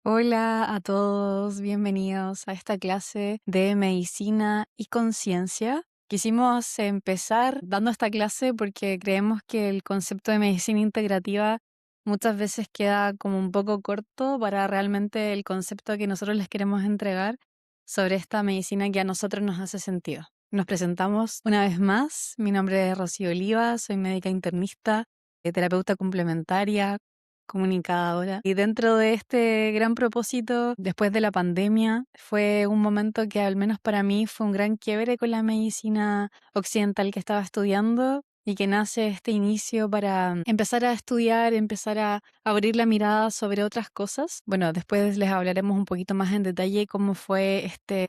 Hola a todos, bienvenidos a esta clase de medicina y conciencia. Quisimos empezar dando esta clase porque creemos que el concepto de medicina integrativa muchas veces queda como un poco corto para realmente el concepto que nosotros les queremos entregar sobre esta medicina que a nosotros nos hace sentido. Nos presentamos una vez más. Mi nombre es Rocío Oliva, soy médica internista, terapeuta complementaria, comunicadora. Y dentro de este gran propósito, después de la pandemia, fue un momento que al menos para mí fue un gran quiebre con la medicina occidental que estaba estudiando y que nace este inicio para empezar a estudiar, empezar a abrir la mirada sobre otras cosas. Bueno, después les hablaremos un poquito más en detalle cómo fue este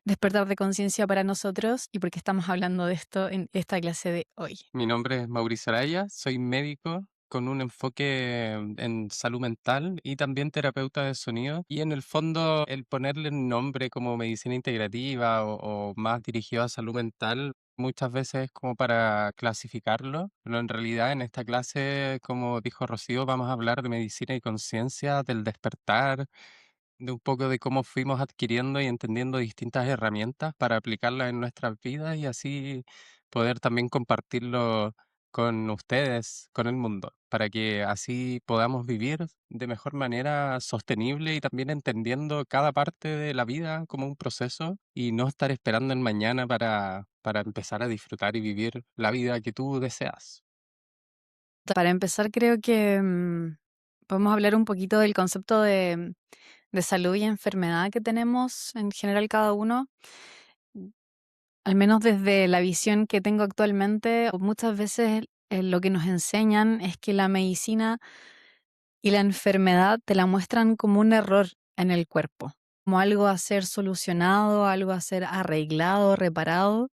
despertar de conciencia para nosotros y por qué estamos hablando de esto en esta clase de hoy. Mi nombre es Mauricio Araya, soy médico con un enfoque en salud mental y también terapeuta de sonido. Y en el fondo, el ponerle un nombre como medicina integrativa o más dirigido a salud mental, muchas veces es como para clasificarlo, pero en realidad en esta clase, como dijo Rocío, vamos a hablar de medicina y conciencia, del despertar, de un poco de cómo fuimos adquiriendo y entendiendo distintas herramientas para aplicarlas en nuestras vidas y así poder también compartirlo con ustedes, con el mundo, para que así podamos vivir de mejor manera sostenible y también entendiendo cada parte de la vida como un proceso y no estar esperando el mañana para empezar a disfrutar y vivir la vida que tú deseas. Para empezar, creo que podemos hablar un poquito del concepto de salud y enfermedad que tenemos en general cada uno. Al menos desde la visión que tengo actualmente, muchas veces lo que nos enseñan es que la medicina y la enfermedad te la muestran como un error en el cuerpo, como algo a ser solucionado, algo a ser arreglado, reparado.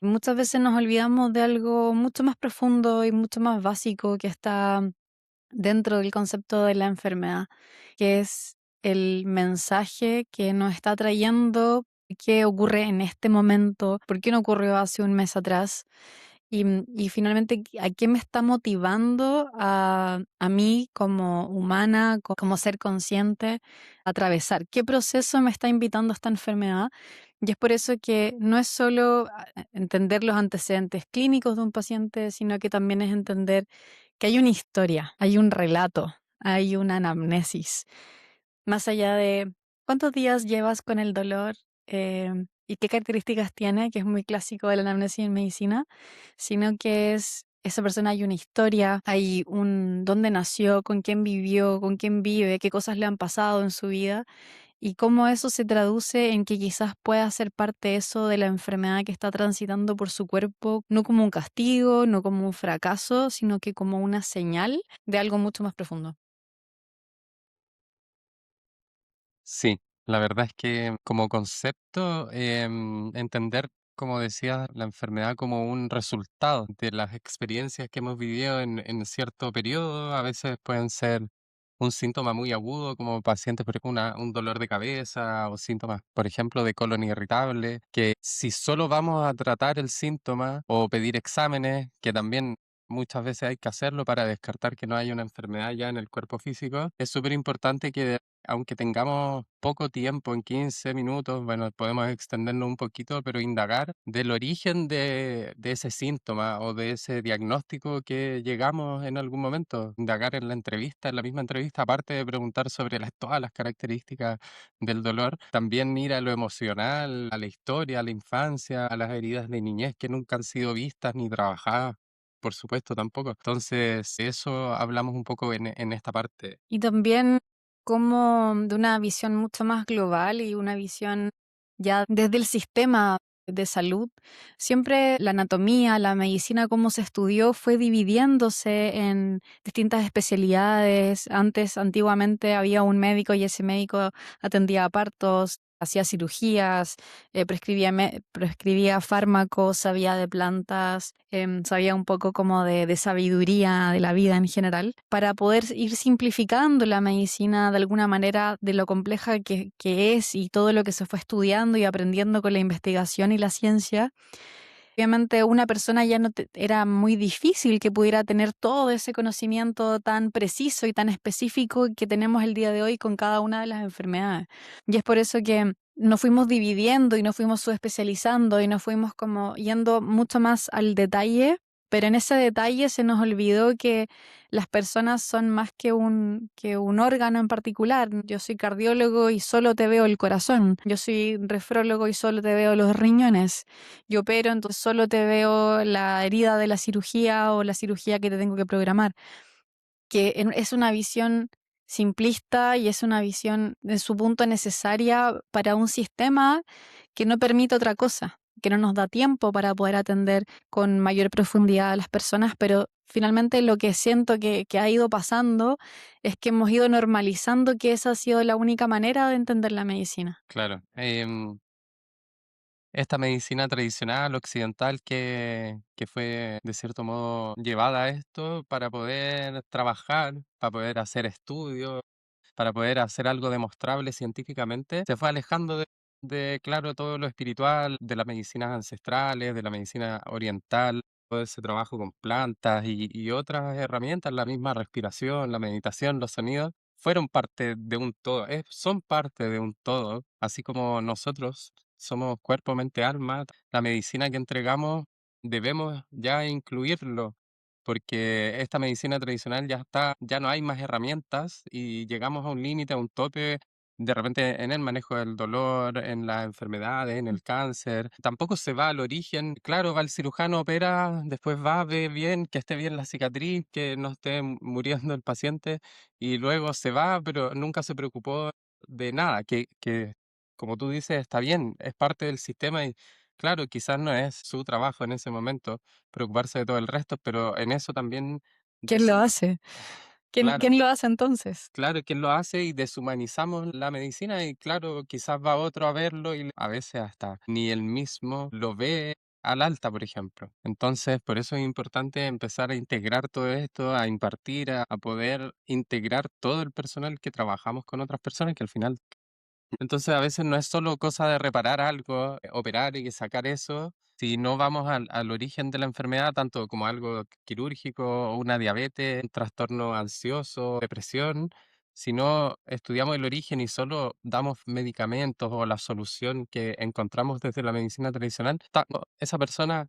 Muchas veces nos olvidamos de algo mucho más profundo y mucho más básico que está dentro del concepto de la enfermedad, que es el mensaje que nos está trayendo qué ocurre en este momento, por qué no ocurrió hace un mes atrás y finalmente a qué me está motivando a mí como humana, como ser consciente, a atravesar, qué proceso me está invitando esta enfermedad. Y es por eso que no es solo entender los antecedentes clínicos de un paciente, sino que también es entender que hay una historia, hay un relato, hay una anamnesis. Más allá de cuántos días llevas con el dolor y qué características tiene, que es muy clásico de la anamnesis en medicina, sino que es esa persona, hay una historia, hay un dónde nació, con quién vivió, con quién vive, qué cosas le han pasado en su vida y cómo eso se traduce en que quizás pueda ser parte eso de la enfermedad que está transitando por su cuerpo, no como un castigo, no como un fracaso, sino que como una señal de algo mucho más profundo. Sí, la verdad es que como concepto, entender, como decía, la enfermedad como un resultado de las experiencias que hemos vivido en cierto periodo, a veces pueden ser un síntoma muy agudo, como pacientes, por ejemplo, un dolor de cabeza o síntomas, por ejemplo, de colon irritable, que si solo vamos a tratar el síntoma o pedir exámenes, que también muchas veces hay que hacerlo para descartar que no haya una enfermedad ya en el cuerpo físico, es súper importante que aunque tengamos poco tiempo, en 15 minutos, bueno, podemos extendernos un poquito, pero indagar del origen de ese síntoma o de ese diagnóstico que llegamos en algún momento. Indagar en la entrevista, en la misma entrevista, aparte de preguntar sobre todas las características del dolor, también ir a lo emocional, a la historia, a la infancia, a las heridas de niñez que nunca han sido vistas ni trabajadas. Por supuesto, tampoco. Entonces, eso hablamos un poco en esta parte. Y también como de una visión mucho más global y una visión ya desde el sistema de salud, siempre la anatomía, la medicina, cómo se estudió, fue dividiéndose en distintas especialidades. Antes, antiguamente, había un médico y ese médico atendía a partos, hacía cirugías, prescribía fármacos, sabía de plantas, sabía un poco como de sabiduría de la vida en general, para poder ir simplificando la medicina de alguna manera de lo compleja que es y todo lo que se fue estudiando y aprendiendo con la investigación y la ciencia. Obviamente una persona ya no era muy difícil que pudiera tener todo ese conocimiento tan preciso y tan específico que tenemos el día de hoy con cada una de las enfermedades. Y es por eso que nos fuimos dividiendo y nos fuimos subespecializando y nos fuimos como yendo mucho más al detalle, pero en ese detalle se nos olvidó que las personas son más que un órgano en particular. Yo soy cardiólogo y solo te veo el corazón. Yo soy nefrólogo y solo te veo los riñones. Yo opero, entonces solo te veo la herida de la cirugía o la cirugía que te tengo que programar, que es una visión simplista y es una visión en su punto necesaria para un sistema que no permite otra cosa, que no nos da tiempo para poder atender con mayor profundidad a las personas, pero finalmente lo que siento que ha ido pasando es que hemos ido normalizando que esa ha sido la única manera de entender la medicina. Claro. Esta medicina tradicional occidental que fue de cierto modo llevada a esto para poder trabajar, para poder hacer estudios, para poder hacer algo demostrable científicamente, se fue alejando claro, todo lo espiritual, de las medicinas ancestrales, de la medicina oriental, todo ese trabajo con plantas y otras herramientas, la misma respiración, la meditación, los sonidos, fueron parte de un todo, son parte de un todo, así como nosotros somos cuerpo, mente, alma. La medicina que entregamos debemos ya incluirlo, porque esta medicina tradicional ya está, ya no hay más herramientas y llegamos a un límite, a un tope, de repente en el manejo del dolor, en las enfermedades, en el cáncer. Tampoco se va al origen. Claro, va el cirujano, opera, después va, ve bien, que esté bien la cicatriz, que no esté muriendo el paciente y luego se va, pero nunca se preocupó de nada, que como tú dices, está bien, es parte del sistema y claro, quizás no es su trabajo en ese momento preocuparse de todo el resto, pero en eso también ¿Quién lo des hace? claro, ¿Quién lo hace entonces? claro, ¿quién lo hace? Y deshumanizamos la medicina y claro, quizás va otro a verlo y a veces hasta ni él mismo lo ve al alta, por ejemplo. Entonces, por eso es importante empezar a integrar todo esto, a impartir, a poder integrar todo el personal que trabajamos con otras personas, que al final entonces, a veces no es solo cosa de reparar algo, operar y sacar eso, si no vamos al origen de la enfermedad, tanto como algo quirúrgico, o una diabetes, un trastorno ansioso, depresión, si no estudiamos el origen y solo damos medicamentos o la solución que encontramos desde la medicina tradicional, no, esa persona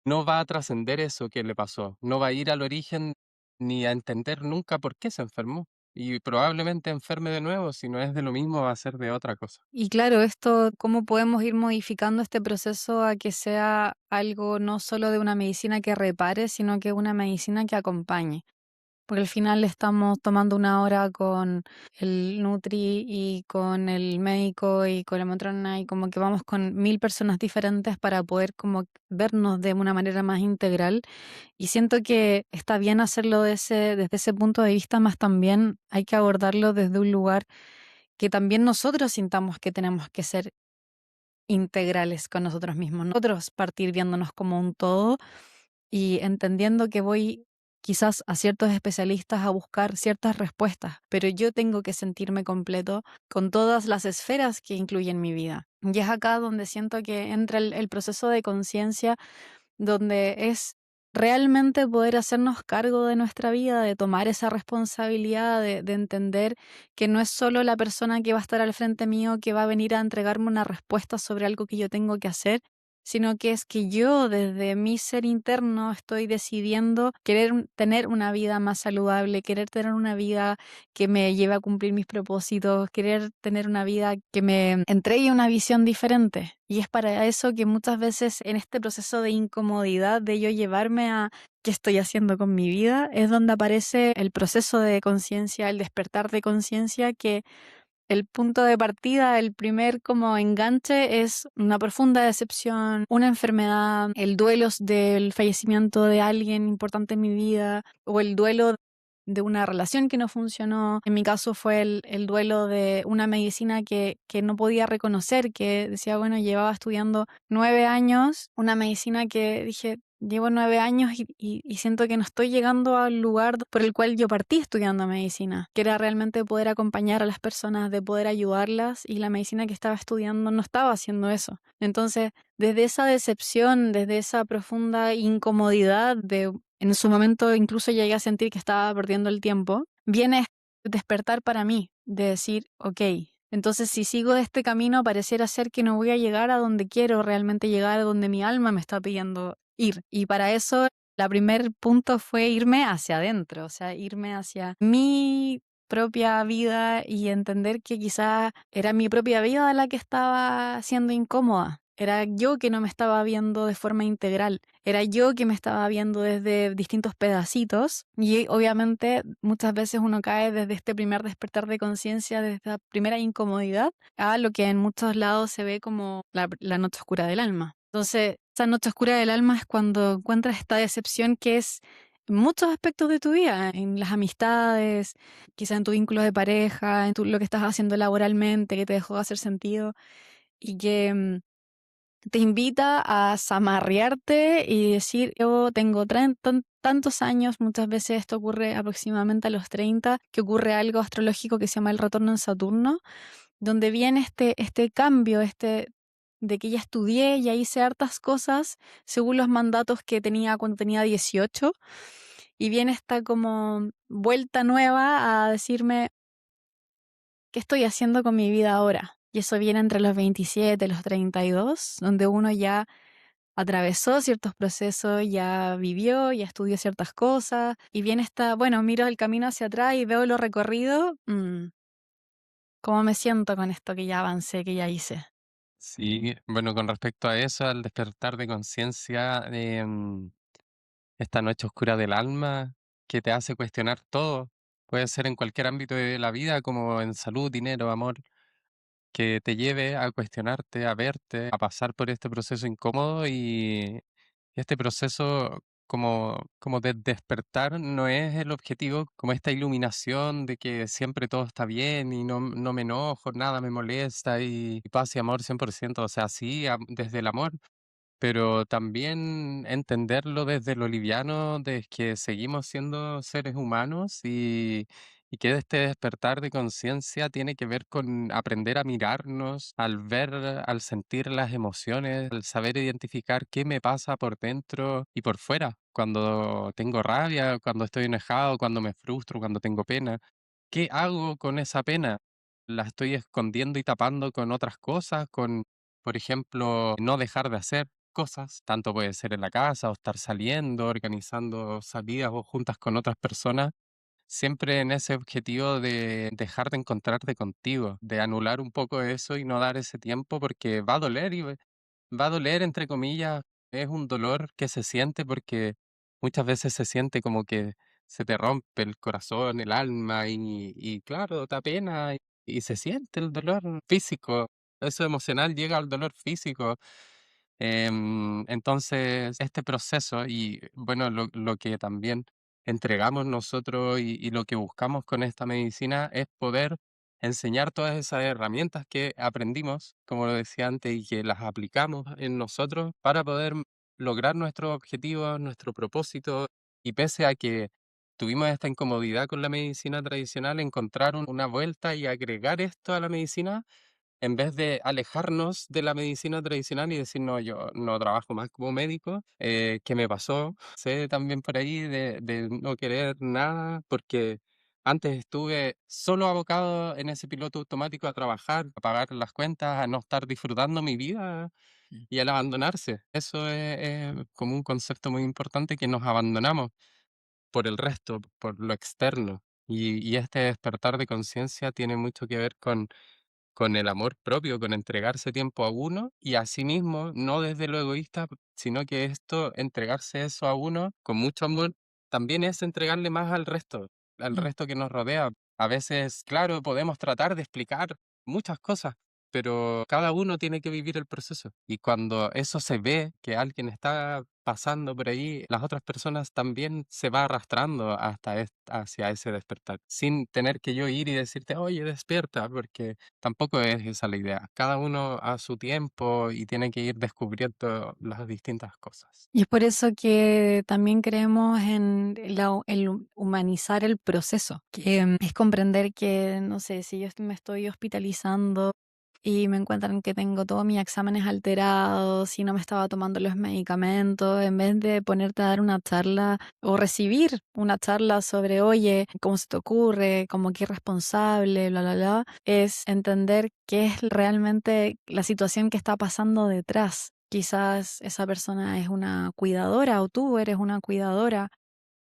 no va a trascender eso que le pasó, no va a ir al origen ni a entender nunca por qué se enfermó. Y probablemente enferme de nuevo, si no es de lo mismo, va a ser de otra cosa. Y claro, esto, ¿cómo podemos ir modificando este proceso a que sea algo no solo de una medicina que repare, sino que una medicina que acompañe? Porque al final estamos tomando una hora con el Nutri y con el médico y con la matrona y como que vamos con 1000 personas diferentes para poder como vernos de una manera más integral. Y siento que está bien hacerlo desde ese punto de vista, más también hay que abordarlo desde un lugar que también nosotros sintamos que tenemos que ser integrales con nosotros mismos. Nosotros partir viéndonos como un todo y entendiendo que voy quizás a ciertos especialistas a buscar ciertas respuestas, pero yo tengo que sentirme completo con todas las esferas que incluyen mi vida. Y es acá donde siento que entra el proceso de conciencia, donde es realmente poder hacernos cargo de nuestra vida, de tomar esa responsabilidad, de entender que no es solo la persona que va a estar al frente mío que va a venir a entregarme una respuesta sobre algo que yo tengo que hacer, sino que es que yo desde mi ser interno estoy decidiendo querer tener una vida más saludable, querer tener una vida que me lleve a cumplir mis propósitos, querer tener una vida que me entregue una visión diferente. Y es para eso que muchas veces en este proceso de incomodidad de yo llevarme a qué estoy haciendo con mi vida, es donde aparece el proceso de conciencia, el despertar de conciencia que el punto de partida, el primer como enganche es una profunda decepción, una enfermedad, el duelo del fallecimiento de alguien importante en mi vida o el duelo de una relación que no funcionó. En mi caso fue el duelo de una medicina que no podía reconocer, que decía, bueno, llevaba estudiando 9 años, una medicina que dije, llevo 9 años y siento que no estoy llegando al lugar por el cual yo partí estudiando medicina, que era realmente poder acompañar a las personas, de poder ayudarlas, y la medicina que estaba estudiando no estaba haciendo eso. Entonces, desde esa decepción, desde esa profunda incomodidad de en su momento incluso llegué a sentir que estaba perdiendo el tiempo, viene despertar para mí, de decir: "Okey, entonces si sigo este camino pareciera ser que no voy a llegar a donde quiero realmente llegar, a donde mi alma me está pidiendo ir". Y para eso, la primer punto fue irme hacia adentro, o sea, irme hacia mi propia vida y entender que quizá era mi propia vida la que estaba siendo incómoda. Era yo que no me estaba viendo de forma integral, era yo que me estaba viendo desde distintos pedacitos y obviamente muchas veces uno cae desde este primer despertar de conciencia, desde esta primera incomodidad, a lo que en muchos lados se ve como la noche oscura del alma. Entonces, esa noche oscura del alma es cuando encuentras esta decepción que es en muchos aspectos de tu vida, en las amistades, quizá en tu vínculo de pareja, en lo que estás haciendo laboralmente, que te dejó de hacer sentido y que te invita a zamarrearte y decir, yo tengo tantos años, muchas veces esto ocurre aproximadamente a los 30, que ocurre algo astrológico que se llama el retorno en Saturno, donde viene este cambio, de que ya estudié, ya hice hartas cosas según los mandatos que tenía cuando tenía 18, y viene esta como vuelta nueva a decirme, ¿qué estoy haciendo con mi vida ahora? Y eso viene entre los 27 y los 32, donde uno ya atravesó ciertos procesos, ya vivió, ya estudió ciertas cosas, y viene esta, bueno, miro el camino hacia atrás y veo lo recorrido, ¿cómo me siento con esto que ya avancé, que ya hice? Sí, bueno, con respecto a eso, al despertar de conciencia, esta noche oscura del alma que te hace cuestionar todo, puede ser en cualquier ámbito de la vida, como en salud, dinero, amor, que te lleve a cuestionarte, a verte, a pasar por este proceso incómodo y este proceso como de despertar no es el objetivo, como esta iluminación de que siempre todo está bien y no me enojo, nada me molesta y paz y amor 100%, o sea, sí, desde el amor, pero también entenderlo desde lo liviano, de que seguimos siendo seres humanos y que este despertar de conciencia tiene que ver con aprender a mirarnos, al ver, al sentir las emociones, al saber identificar qué me pasa por dentro y por fuera. Cuando tengo rabia, cuando estoy enojado, cuando me frustro, cuando tengo pena. ¿Qué hago con esa pena? ¿La estoy escondiendo y tapando con otras cosas? Con, por ejemplo, no dejar de hacer cosas, tanto puede ser en la casa o estar saliendo, organizando salidas o juntas con otras personas, siempre en ese objetivo de dejar de encontrarte contigo, de anular un poco eso y no dar ese tiempo porque va a doler y va a doler, entre comillas, es un dolor que se siente porque muchas veces se siente como que se te rompe el corazón, el alma y claro, da pena y se siente el dolor físico. Eso emocional llega al dolor físico. Entonces, este proceso y bueno, lo que también entregamos nosotros y lo que buscamos con esta medicina es poder enseñar todas esas herramientas que aprendimos, como lo decía antes, y que las aplicamos en nosotros para poder lograr nuestros objetivos, nuestro propósito. Y pese a que tuvimos esta incomodidad con la medicina tradicional, encontrar una vuelta y agregar esto a la medicina en vez de alejarnos de la medicina tradicional y decir: "No, yo no trabajo más como médico", ¿qué me pasó? Sé también por ahí de no querer nada, porque antes estuve solo abocado en ese piloto automático a trabajar, a pagar las cuentas, a no estar disfrutando mi vida y al abandonarse. Eso es como un concepto muy importante, que nos abandonamos por el resto, por lo externo. Y este despertar de conciencia tiene mucho que ver con el amor propio, con entregarse tiempo a uno y a sí mismo, no desde lo egoísta, sino que esto, entregarse eso a uno con mucho amor, también es entregarle más al Mm, resto que nos rodea. A veces, claro, podemos tratar de explicar muchas cosas, pero cada uno tiene que vivir el proceso. Y cuando eso se ve, que alguien está pasando por ahí, las otras personas también se va arrastrando hasta hacia ese despertar, sin tener que yo ir y decirte, oye, despierta, porque tampoco es esa la idea. Cada uno a su tiempo y tiene que ir descubriendo las distintas cosas. Y es por eso que también creemos en el humanizar el proceso, que es comprender que, no sé, si yo me estoy hospitalizando y me encuentran que tengo todos mis exámenes alterados y no me estaba tomando los medicamentos, en vez de ponerte a dar una charla o recibir una charla sobre, oye, ¿cómo se te ocurre? Como que irresponsable, bla, bla, bla, es entender qué es realmente la situación que está pasando detrás. Quizás esa persona es una cuidadora o tú eres una cuidadora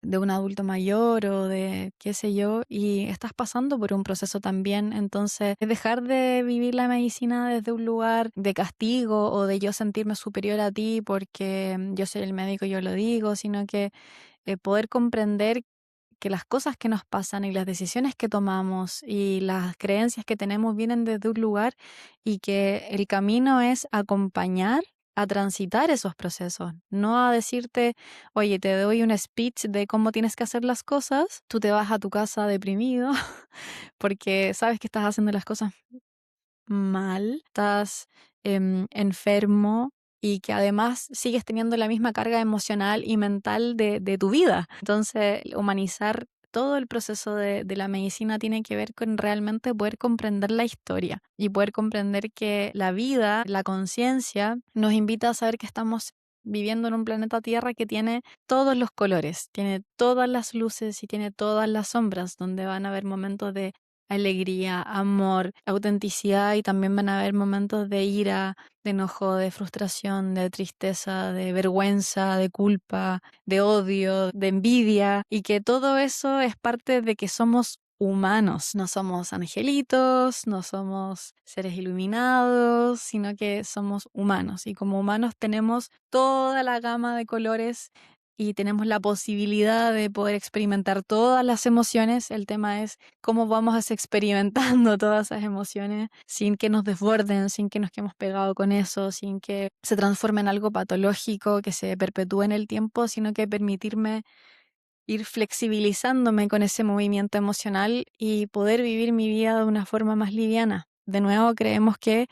de un adulto mayor o de qué sé yo, y estás pasando por un proceso también. Entonces, es dejar de vivir la medicina desde un lugar de castigo o de yo sentirme superior a ti porque yo soy el médico y yo lo digo, sino que poder comprender que las cosas que nos pasan y las decisiones que tomamos y las creencias que tenemos vienen desde un lugar y que el camino es acompañar a transitar esos procesos, no a decirte, oye, te doy un speech de cómo tienes que hacer las cosas, tú te vas a tu casa deprimido porque sabes que estás haciendo las cosas mal, estás enfermo y que además sigues teniendo la misma carga emocional y mental de tu vida. Entonces, humanizar todo el proceso de la medicina tiene que ver con realmente poder comprender la historia y poder comprender que la vida, la conciencia, nos invita a saber que estamos viviendo en un planeta Tierra que tiene todos los colores, tiene todas las luces y tiene todas las sombras, donde van a haber momentos de alegría, amor, autenticidad y también van a haber momentos de ira, de enojo, de frustración, de tristeza, de vergüenza, de culpa, de odio, de envidia y que todo eso es parte de que somos humanos, no somos angelitos, no somos seres iluminados, sino que somos humanos y como humanos tenemos toda la gama de colores y tenemos la posibilidad de poder experimentar todas las emociones. El tema es cómo vamos experimentando todas esas emociones sin que nos desborden, sin que nos quedemos pegados con eso, sin que se transforme en algo patológico, que se perpetúe en el tiempo, sino que permitirme ir flexibilizándome con ese movimiento emocional y poder vivir mi vida de una forma más liviana. De nuevo, creemos que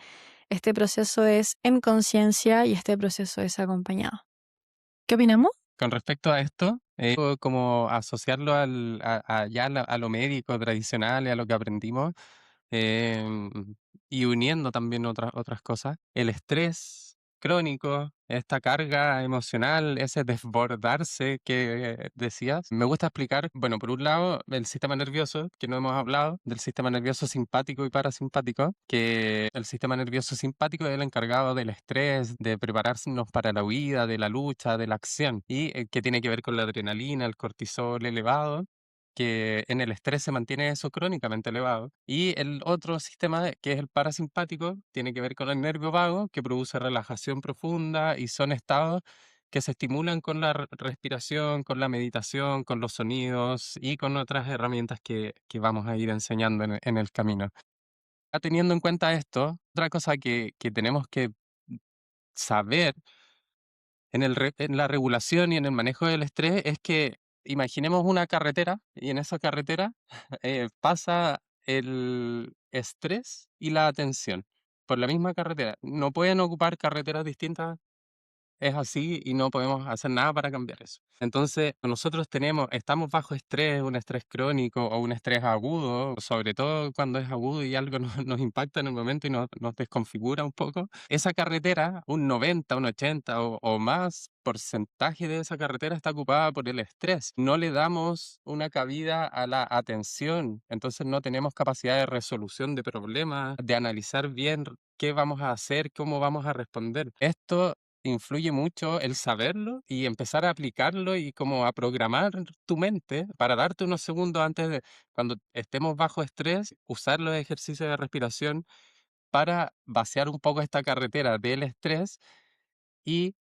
este proceso es en conciencia y este proceso es acompañado. ¿Qué opinamos? Con respecto a esto, como asociarlo ya a lo médico tradicional y a lo que aprendimos, em, y uniendo también otras cosas, el estrés crónico, esta carga emocional, ese desbordarse que decías, me gusta explicar, bueno, por un lado, el sistema nervioso, que no hemos hablado, del sistema nervioso simpático y parasimpático, que el sistema nervioso simpático es el encargado del estrés, de prepararnos para la huida, de la lucha, de la acción, y que tiene que ver con la adrenalina, el cortisol elevado, que en el estrés se mantiene eso crónicamente elevado. Y el otro sistema, que es el parasimpático, tiene que ver con el nervio vago, que produce relajación profunda y son estados que se estimulan con la respiración, con la meditación, con los sonidos y con otras herramientas que vamos a ir enseñando en el camino. Teniendo en cuenta esto, otra cosa que tenemos que saber en la regulación y en el manejo del estrés es que imaginemos una carretera y en esa carretera pasa el estrés y la atención por la misma carretera. No pueden ocupar carreteras distintas, es así y no podemos hacer nada para cambiar eso. Entonces, estamos bajo estrés, un estrés crónico o un estrés agudo, sobre todo cuando es agudo y algo nos impacta en el momento y nos desconfigura un poco. Esa carretera, un 90, un 80 o más porcentaje de esa carretera está ocupada por el estrés. No le damos una cabida a la atención, entonces no tenemos capacidad de resolución de problemas, de analizar bien qué vamos a hacer, cómo vamos a responder. Esto influye mucho el saberlo y empezar a aplicarlo y como a programar tu mente para darte unos segundos antes de, cuando estemos bajo estrés, usar los ejercicios de respiración para vaciar un poco esta carretera del estrés y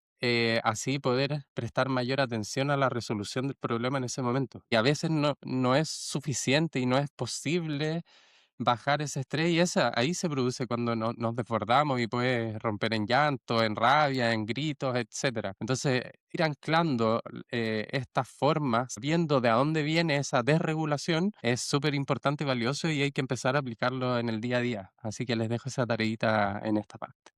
así poder prestar mayor atención a la resolución del problema en ese momento. Y a veces no es suficiente y no es posible bajar ese estrés y esa ahí se produce cuando nos desbordamos y puede romper en llanto, en rabia, en gritos, etcétera. Entonces, ir anclando, estas formas, viendo de a dónde viene esa desregulación, es súper importante y valioso y hay que empezar a aplicarlo en el día a día. Así que les dejo esa tareita en esta parte.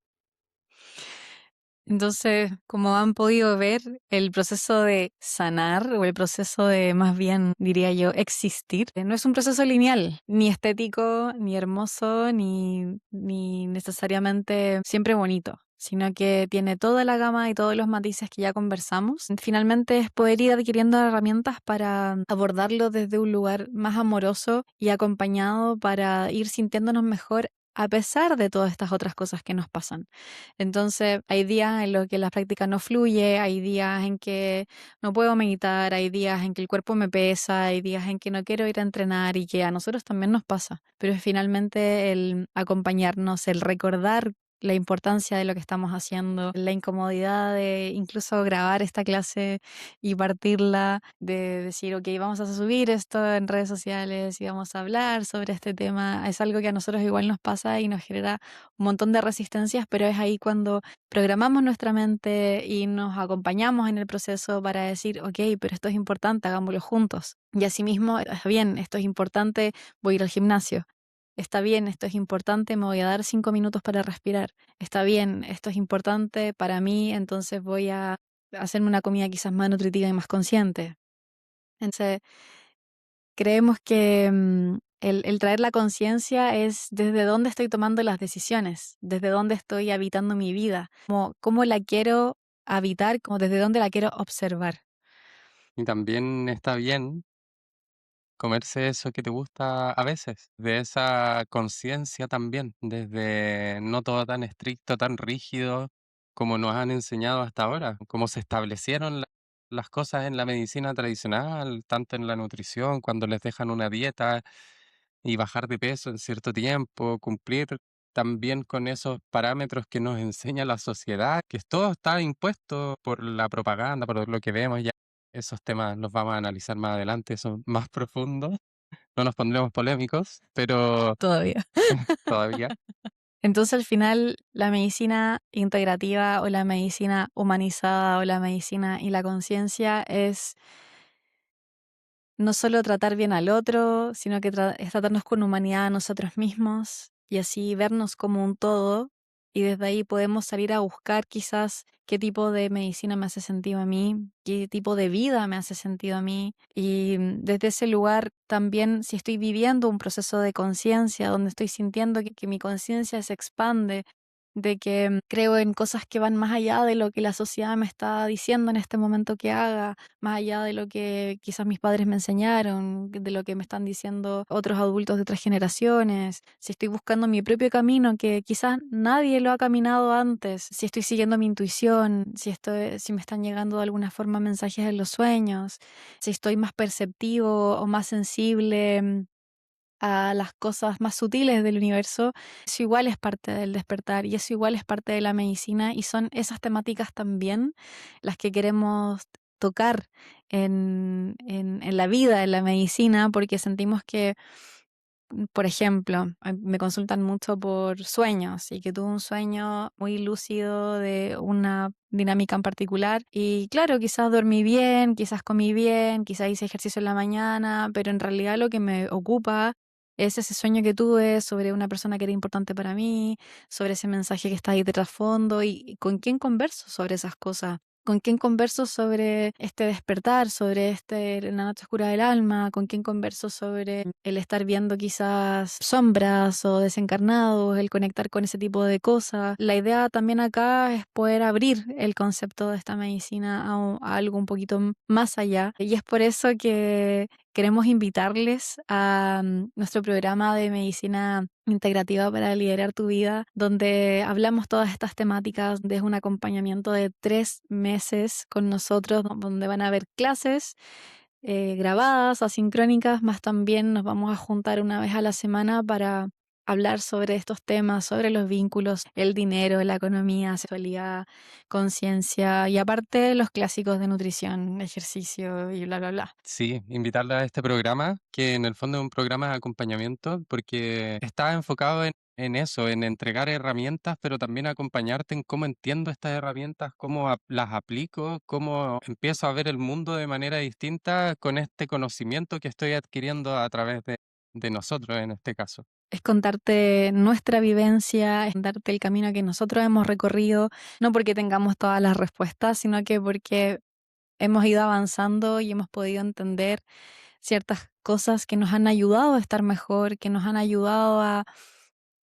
Entonces, como han podido ver, el proceso de sanar o el proceso de, más bien, diría yo, existir, no es un proceso lineal, ni estético, ni hermoso, ni necesariamente siempre bonito, sino que tiene toda la gama y todos los matices que ya conversamos. Finalmente es poder ir adquiriendo herramientas para abordarlo desde un lugar más amoroso y acompañado para ir sintiéndonos mejor a pesar de todas estas otras cosas que nos pasan. Entonces, hay días en los que la práctica no fluye, hay días en que no puedo meditar, hay días en que el cuerpo me pesa, hay días en que no quiero ir a entrenar y que a nosotros también nos pasa. Pero es finalmente el acompañarnos, el recordar la importancia de lo que estamos haciendo, la incomodidad de incluso grabar esta clase y partirla, de decir, ok, vamos a subir esto en redes sociales y vamos a hablar sobre este tema, es algo que a nosotros igual nos pasa y nos genera un montón de resistencias, pero es ahí cuando programamos nuestra mente y nos acompañamos en el proceso para decir, ok, pero esto es importante, hagámoslo juntos. Y asimismo, está bien, esto es importante, voy a ir al gimnasio. Está bien, esto es importante, me voy a dar 5 minutos para respirar. Está bien, esto es importante para mí, entonces voy a hacerme una comida quizás más nutritiva y más consciente. Entonces, creemos que el traer la conciencia es desde dónde estoy tomando las decisiones, desde dónde estoy habitando mi vida, como cómo la quiero habitar, como desde dónde la quiero observar. Y también está bien comerse eso que te gusta a veces, de esa conciencia también, desde no todo tan estricto, tan rígido como nos han enseñado hasta ahora, como se establecieron las cosas en la medicina tradicional, tanto en la nutrición, cuando les dejan una dieta y bajar de peso en cierto tiempo, cumplir también con esos parámetros que nos enseña la sociedad, que todo está impuesto por la propaganda, por lo que vemos ya. Esos temas los vamos a analizar más adelante, son más profundos. No nos pondremos polémicos, pero Todavía. todavía. Entonces, al final, la medicina integrativa o la medicina humanizada o la medicina y la conciencia es no solo tratar bien al otro, sino que es tratarnos con humanidad a nosotros mismos y así vernos como un todo. Y desde ahí podemos salir a buscar quizás qué tipo de medicina me hace sentido a mí, qué tipo de vida me hace sentido a mí. Y desde ese lugar también, si estoy viviendo un proceso de conciencia, donde estoy sintiendo que mi conciencia se expande, de que creo en cosas que van más allá de lo que la sociedad me está diciendo en este momento que haga, más allá de lo que quizás mis padres me enseñaron, de lo que me están diciendo otros adultos de otras generaciones, si estoy buscando mi propio camino que quizás nadie lo ha caminado antes, si estoy siguiendo mi intuición, si me están llegando de alguna forma mensajes en los sueños, si estoy más perceptivo o más sensible a las cosas más sutiles del universo, eso igual es parte del despertar y eso igual es parte de la medicina y son esas temáticas también las que queremos tocar en la vida, en la medicina, porque sentimos que por ejemplo, me consultan mucho por sueños y que tuve un sueño muy lúcido de una dinámica en particular y claro, quizás dormí bien, quizás comí bien, quizás hice ejercicio en la mañana, pero en realidad lo que me ocupa es ese sueño que tuve sobre una persona que era importante para mí, sobre ese mensaje que está ahí de trasfondo y con quién converso sobre esas cosas. ¿Con quién converso sobre este despertar, sobre la noche oscura del alma? ¿Con quién converso sobre el estar viendo quizás sombras o desencarnados, el conectar con ese tipo de cosas? La idea también acá es poder abrir el concepto de esta medicina a algo un poquito más allá. Y es por eso que queremos invitarles a nuestro programa de medicina integrativa para liderar tu vida, donde hablamos todas estas temáticas, donde es un acompañamiento de 3 meses con nosotros, donde van a haber clases grabadas, asincrónicas, más también nos vamos a juntar una vez a la semana para hablar sobre estos temas, sobre los vínculos, el dinero, la economía, sexualidad, conciencia y aparte los clásicos de nutrición, ejercicio y bla, bla, bla. Sí, invitarla a este programa, que en el fondo es un programa de acompañamiento, porque está enfocado en eso, en entregar herramientas, pero también acompañarte en cómo entiendo estas herramientas, cómo las aplico, cómo empiezo a ver el mundo de manera distinta con este conocimiento que estoy adquiriendo a través de nosotros en este caso. Es contarte nuestra vivencia, es contarte el camino que nosotros hemos recorrido, no porque tengamos todas las respuestas, sino que porque hemos ido avanzando y hemos podido entender ciertas cosas que nos han ayudado a estar mejor, que nos han ayudado a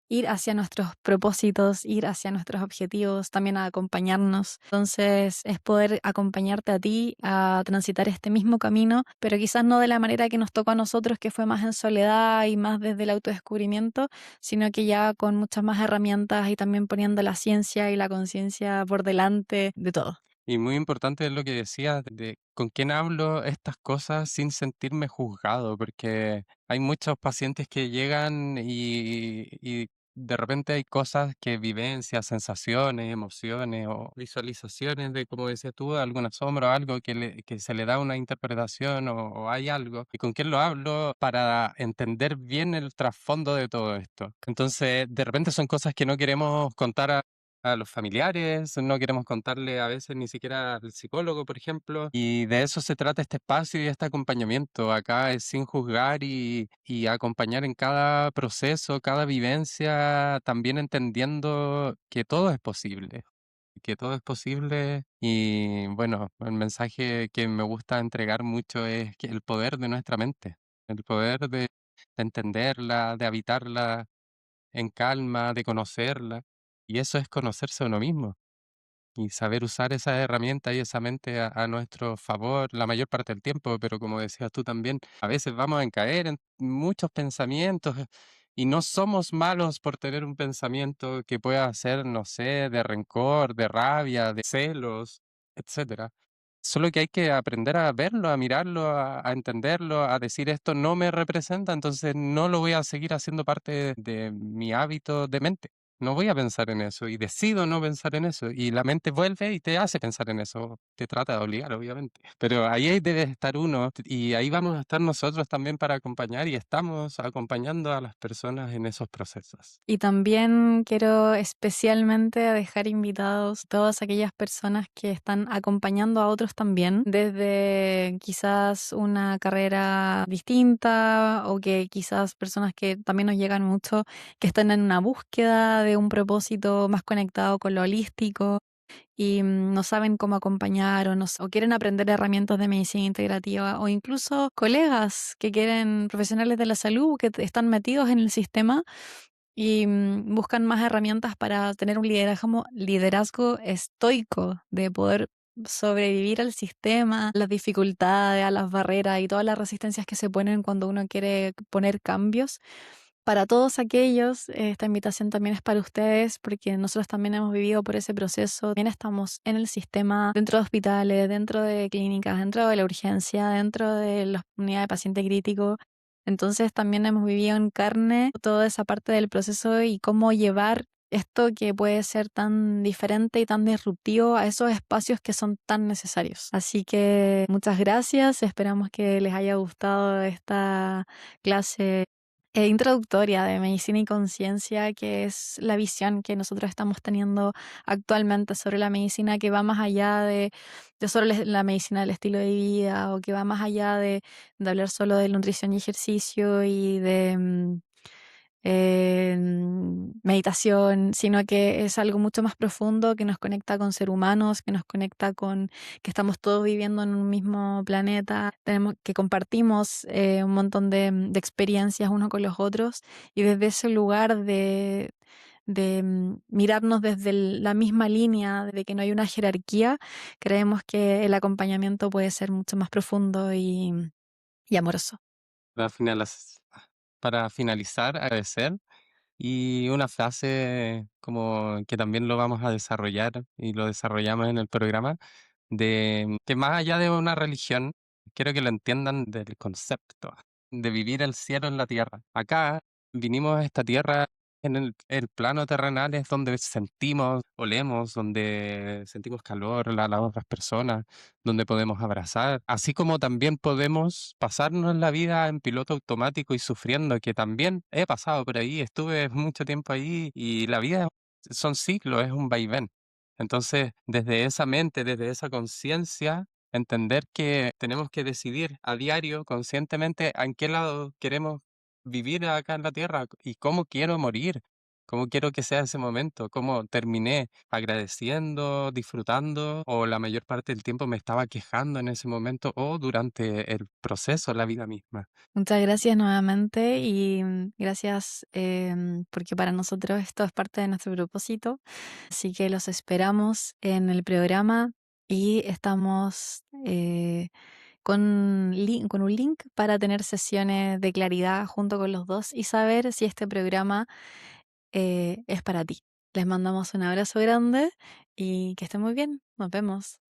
ir hacia nuestros propósitos, ir hacia nuestros objetivos, también a acompañarnos. Entonces, es poder acompañarte a ti a transitar este mismo camino, pero quizás no de la manera que nos tocó a nosotros, que fue más en soledad y más desde el autodescubrimiento, sino que ya con muchas más herramientas y también poniendo la ciencia y la conciencia por delante de todo. Y muy importante es lo que decías de con quién hablo estas cosas sin sentirme juzgado, porque hay muchos pacientes que llegan y de repente hay cosas que vivencias, sensaciones, emociones o visualizaciones de, como decías tú, alguna sombra o algo que se le da una interpretación o hay algo. ¿Y con quién lo hablo para entender bien el trasfondo de todo esto? Entonces, de repente son cosas que no queremos contar a los familiares, no queremos contarle a veces ni siquiera al psicólogo, por ejemplo, y de eso se trata este espacio y este acompañamiento. Acá es sin juzgar y acompañar en cada proceso, cada vivencia, también entendiendo que todo es posible y bueno, el mensaje que me gusta entregar mucho es que el poder de nuestra mente, el poder de entenderla, de habitarla en calma, de conocerla. Y eso es conocerse a uno mismo y saber usar esas herramientas y esa mente a nuestro favor la mayor parte del tiempo, pero como decías tú también, a veces vamos a caer en muchos pensamientos y no somos malos por tener un pensamiento que pueda ser, no sé, de rencor, de rabia, de celos, etcétera. Solo que hay que aprender a verlo, a mirarlo, a entenderlo, a decir esto no me representa, entonces no lo voy a seguir haciendo parte de mi hábito de mente. No voy a pensar en eso y decido no pensar en eso. Y la mente vuelve y te hace pensar en eso. Te trata de obligar, obviamente. Pero ahí debe estar uno y ahí vamos a estar nosotros también para acompañar y estamos acompañando a las personas en esos procesos. Y también quiero especialmente dejar invitados todas aquellas personas que están acompañando a otros también, desde quizás una carrera distinta o que quizás personas que también nos llegan mucho, que están en una búsqueda de un propósito más conectado con lo holístico y no saben cómo acompañar o quieren aprender herramientas de medicina integrativa o incluso colegas que quieren profesionales de la salud que están metidos en el sistema y buscan más herramientas para tener un liderazgo estoico, de poder sobrevivir al sistema, las dificultades, a las barreras y todas las resistencias que se ponen cuando uno quiere poner cambios. Para todos aquellos, esta invitación también es para ustedes, porque nosotros también hemos vivido por ese proceso. También estamos en el sistema, dentro de hospitales, dentro de clínicas, dentro de la urgencia, dentro de la unidad de paciente crítico. Entonces también hemos vivido en carne toda esa parte del proceso y cómo llevar esto que puede ser tan diferente y tan disruptivo a esos espacios que son tan necesarios. Así que muchas gracias, esperamos que les haya gustado esta clase introductoria de medicina y conciencia, que es la visión que nosotros estamos teniendo actualmente sobre la medicina, que va más allá de solo la medicina del estilo de vida, o que va más allá de hablar solo de nutrición y ejercicio y de meditación, sino que es algo mucho más profundo que nos conecta con seres humanos, que nos conecta con que estamos todos viviendo en un mismo planeta, que compartimos un montón de experiencias unos con los otros y desde ese lugar de mirarnos desde la misma línea, de que no hay una jerarquía, creemos que el acompañamiento puede ser mucho más profundo y amoroso. Para para finalizar, agradecer. Y una frase como que también lo vamos a desarrollar y lo desarrollamos en el programa, de que más allá de una religión, quiero que lo entiendan del concepto de vivir el cielo en la tierra. Acá vinimos a esta tierra en el plano terrenal es donde sentimos, olemos, donde sentimos calor a las otras personas, donde podemos abrazar, así como también podemos pasarnos la vida en piloto automático y sufriendo, que también he pasado por ahí, estuve mucho tiempo ahí y la vida son ciclos, es un vaivén. Entonces, desde esa mente, desde esa conciencia, entender que tenemos que decidir a diario, conscientemente, en qué lado queremos vivir acá en la tierra y cómo quiero morir, cómo quiero que sea ese momento, cómo terminé agradeciendo, disfrutando, o la mayor parte del tiempo me estaba quejando en ese momento, o durante el proceso, la vida misma. Muchas gracias nuevamente y gracias porque para nosotros esto es parte de nuestro propósito. Así que los esperamos en el programa y estamos con un link para tener sesiones de claridad junto con los dos y saber si este programa es para ti. Les mandamos un abrazo grande y que estén muy bien. Nos vemos.